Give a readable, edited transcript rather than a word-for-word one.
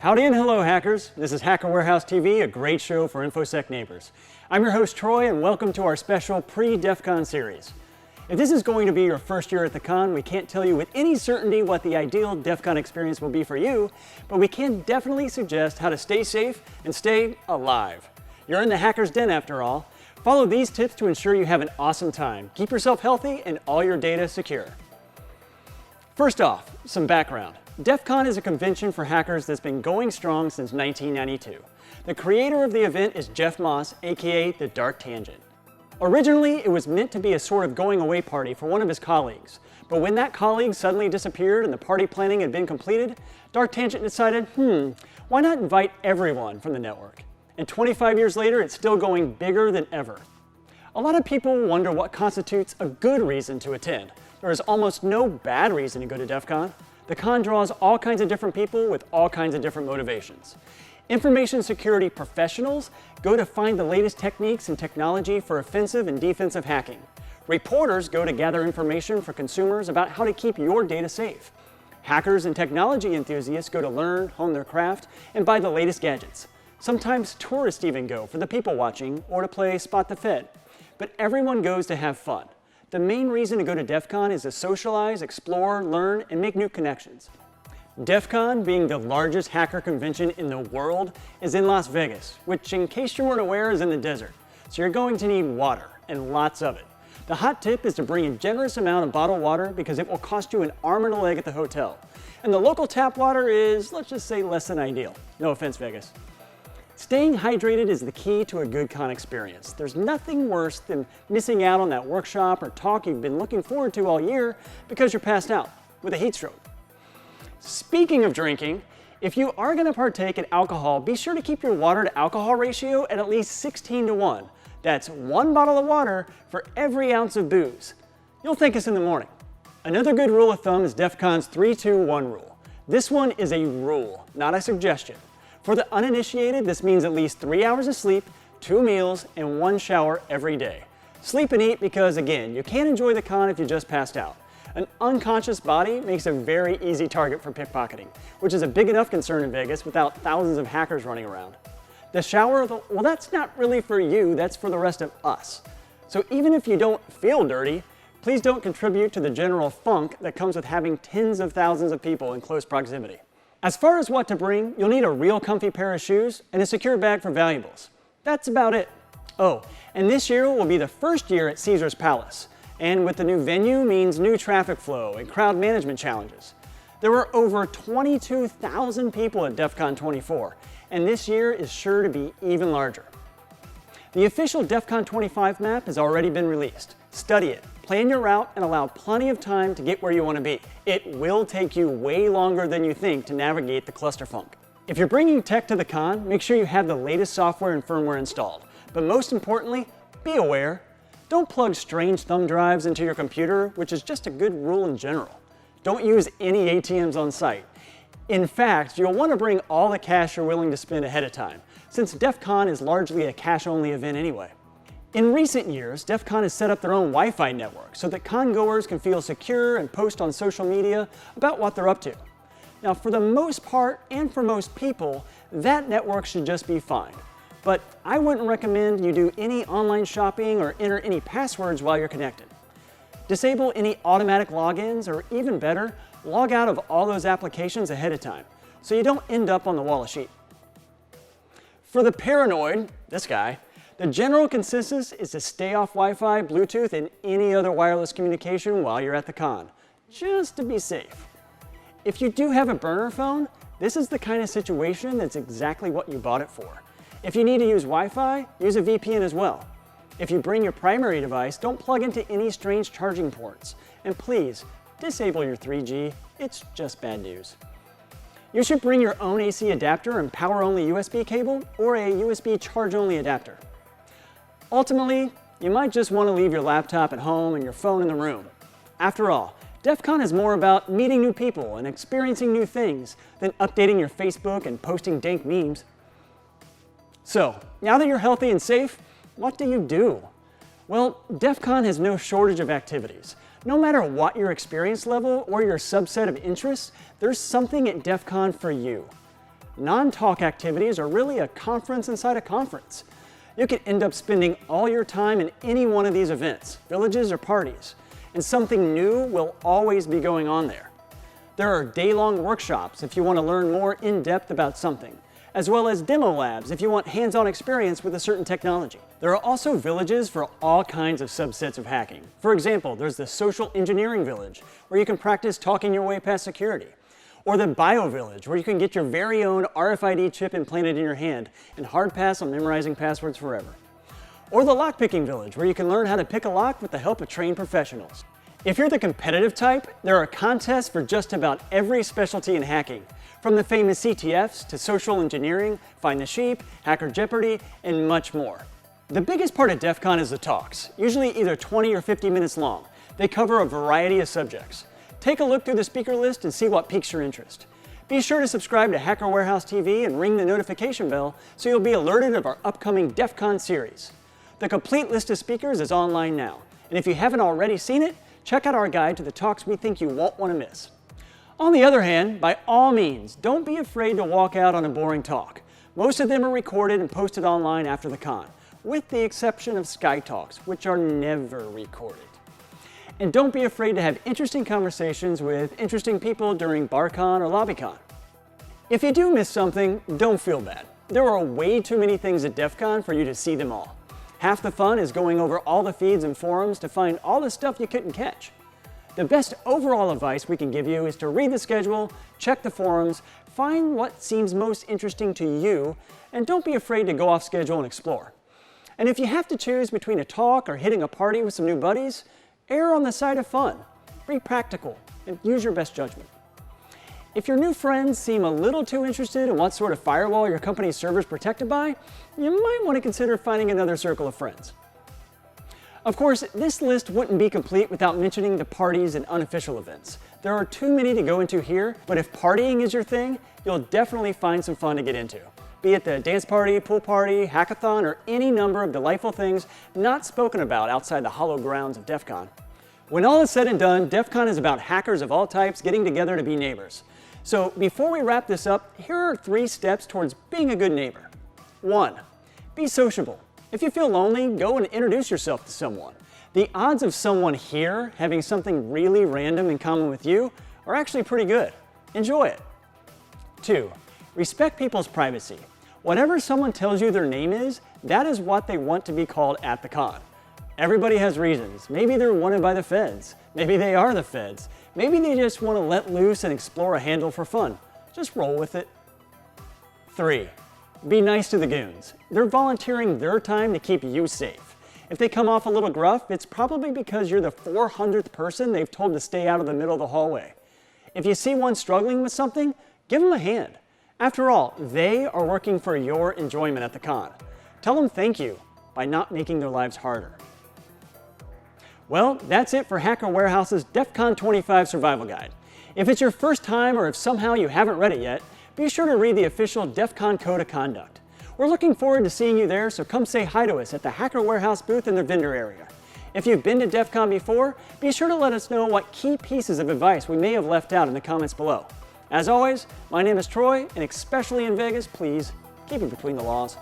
Howdy and hello, hackers. This is Hacker Warehouse TV, a great show for InfoSec neighbors. I'm your host, Troy, and welcome to our special pre-DEF CON series. If this is going to be your first year at the con, we can't tell you with any certainty what the ideal DEF CON experience will be for you, but we can definitely suggest how to stay safe and stay alive. You're in the hacker's den after all. Follow these tips to ensure you have an awesome time. Keep yourself healthy and all your data secure. First off, some background. DEF CON is a convention for hackers that's been going strong since 1992. The creator of the event is Jeff Moss, aka the Dark Tangent. Originally, it was meant to be a sort of going away party for one of his colleagues, but when that colleague suddenly disappeared and the party planning had been completed, Dark Tangent decided, why not invite everyone from the network? And 25 years later, it's still going bigger than ever. A lot of people wonder what constitutes a good reason to attend. There is almost no bad reason to go to DEF CON. The con draws all kinds of different people with all kinds of different motivations. Information security professionals go to find the latest techniques and technology for offensive and defensive hacking. Reporters go to gather information for consumers about how to keep your data safe. Hackers and technology enthusiasts go to learn, hone their craft, and buy the latest gadgets. Sometimes tourists even go for the people watching or to play Spot the Fed. But everyone goes to have fun. The main reason to go to DEF CON is to socialize, explore, learn, and make new connections. DEF CON, being the largest hacker convention in the world, is in Las Vegas, which, in case you weren't aware, is in the desert. So you're going to need water, and lots of it. The hot tip is to bring a generous amount of bottled water because it will cost you an arm and a leg at the hotel. And the local tap water is, let's just say, less than ideal. No offense, Vegas. Staying hydrated is the key to a good con experience. There's nothing worse than missing out on that workshop or talk you've been looking forward to all year because you're passed out with a heat stroke. Speaking of drinking, if you are going to partake in alcohol, be sure to keep your water to alcohol ratio at least 16 to 1. That's 1 bottle of water for every ounce of booze. You'll thank us in the morning. Another good rule of thumb is DEF CON's 3-2-1 rule. This one is a rule, not a suggestion. For the uninitiated, this means at least 3 hours of sleep, 2 meals, and 1 shower every day. Sleep and eat because, again, you can't enjoy the con if you just passed out. An unconscious body makes a very easy target for pickpocketing, which is a big enough concern in Vegas without thousands of hackers running around. The shower, well, that's not really for you, that's for the rest of us. So even if you don't feel dirty, please don't contribute to the general funk that comes with having tens of thousands of people in close proximity. As far as what to bring, you'll need a real comfy pair of shoes and a secure bag for valuables. That's about it. Oh, and this year will be the first year at Caesar's Palace. And with the new venue means new traffic flow and crowd management challenges. There were over 22,000 people at DEF CON 24, and this year is sure to be even larger. The official DEF CON 25 map has already been released. Study it, plan your route, and allow plenty of time to get where you want to be. It will take you way longer than you think to navigate the clusterfunk. If you're bringing tech to the con, make sure you have the latest software and firmware installed. But most importantly, be aware. Don't plug strange thumb drives into your computer, which is just a good rule in general. Don't use any ATMs on site. In fact, you'll want to bring all the cash you're willing to spend ahead of time, since DEF CON is largely a cash-only event anyway. In recent years, DEF CON has set up their own Wi-Fi network so that con-goers can feel secure and post on social media about what they're up to. Now, for the most part, and for most people, that network should just be fine. But I wouldn't recommend you do any online shopping or enter any passwords while you're connected. Disable any automatic logins, or even better, log out of all those applications ahead of time so you don't end up on the wall of sheep. For the paranoid, this guy, the general consensus is to stay off Wi-Fi, Bluetooth, and any other wireless communication while you're at the con, just to be safe. If you do have a burner phone, this is the kind of situation that's exactly what you bought it for. If you need to use Wi-Fi, use a VPN as well. If you bring your primary device, don't plug into any strange charging ports. And please, disable your 3G, it's just bad news. You should bring your own AC adapter and power-only USB cable, or a USB charge-only adapter. Ultimately, you might just want to leave your laptop at home and your phone in the room. After all, DEF CON is more about meeting new people and experiencing new things than updating your Facebook and posting dank memes. So, now that you're healthy and safe, what do you do? Well, DEF CON has no shortage of activities. No matter what your experience level or your subset of interests, there's something at DEF CON for you. Non-talk activities are really a conference inside a conference. You could end up spending all your time in any one of these events, villages or parties, and something new will always be going on there. There are day-long workshops if you want to learn more in depth about something, as well as demo labs if you want hands-on experience with a certain technology. There are also villages for all kinds of subsets of hacking. For example, there's the social engineering village, where you can practice talking your way past security. Or the bio village, where you can get your very own RFID chip implanted in your hand and hard pass on memorizing passwords forever. Or the lockpicking village, where you can learn how to pick a lock with the help of trained professionals. If you're the competitive type, there are contests for just about every specialty in hacking, from the famous CTFs to social engineering, Find the Sheep, Hacker Jeopardy, and much more. The biggest part of DEF CON is the talks, usually either 20 or 50 minutes long. They cover a variety of subjects. Take a look through the speaker list and see what piques your interest. Be sure to subscribe to Hacker Warehouse TV and ring the notification bell so you'll be alerted of our upcoming DEF CON series. The complete list of speakers is online now, and if you haven't already seen it, check out our guide to the talks we think you won't want to miss. On the other hand, by all means, don't be afraid to walk out on a boring talk. Most of them are recorded and posted online after the con, with the exception of Sky Talks, which are never recorded. And don't be afraid to have interesting conversations with interesting people during BarCon or LobbyCon. If you do miss something, don't feel bad. There are way too many things at DEF CON for you to see them all. Half the fun is going over all the feeds and forums to find all the stuff you couldn't catch. The best overall advice we can give you is to read the schedule, check the forums, find what seems most interesting to you, and don't be afraid to go off schedule and explore. And if you have to choose between a talk or hitting a party with some new buddies, err on the side of fun, be practical, and use your best judgment. If your new friends seem a little too interested in what sort of firewall your company's server's protected by, you might want to consider finding another circle of friends. Of course, this list wouldn't be complete without mentioning the parties and unofficial events. There are too many to go into here, but if partying is your thing, you'll definitely find some fun to get into. Be it the dance party, pool party, hackathon, or any number of delightful things not spoken about outside the hollow grounds of DEF CON. When all is said and done, DEF CON is about hackers of all types getting together to be neighbors. So before we wrap this up, here are 3 steps towards being a good neighbor. 1. Be sociable. If you feel lonely, go and introduce yourself to someone. The odds of someone here having something really random in common with you are actually pretty good. Enjoy it. 2. Respect people's privacy. Whatever someone tells you their name is, that is what they want to be called at the con. Everybody has reasons. Maybe they're wanted by the feds. Maybe they are the feds. Maybe they just want to let loose and explore a handle for fun. Just roll with it. 3. Be nice to the goons. They're volunteering their time to keep you safe. If they come off a little gruff, it's probably because you're the 400th person they've told to stay out of the middle of the hallway. If you see one struggling with something, give them a hand. After all, they are working for your enjoyment at the con. Tell them thank you by not making their lives harder. Well, that's it for Hacker Warehouse's DEF CON 25 Survival Guide. If it's your first time or if somehow you haven't read it yet, be sure to read the official DEF CON Code of Conduct. We're looking forward to seeing you there, so come say hi to us at the Hacker Warehouse booth in their vendor area. If you've been to DEF CON before, be sure to let us know what key pieces of advice we may have left out in the comments below. As always, my name is Troy, and especially in Vegas, please keep it between the laws.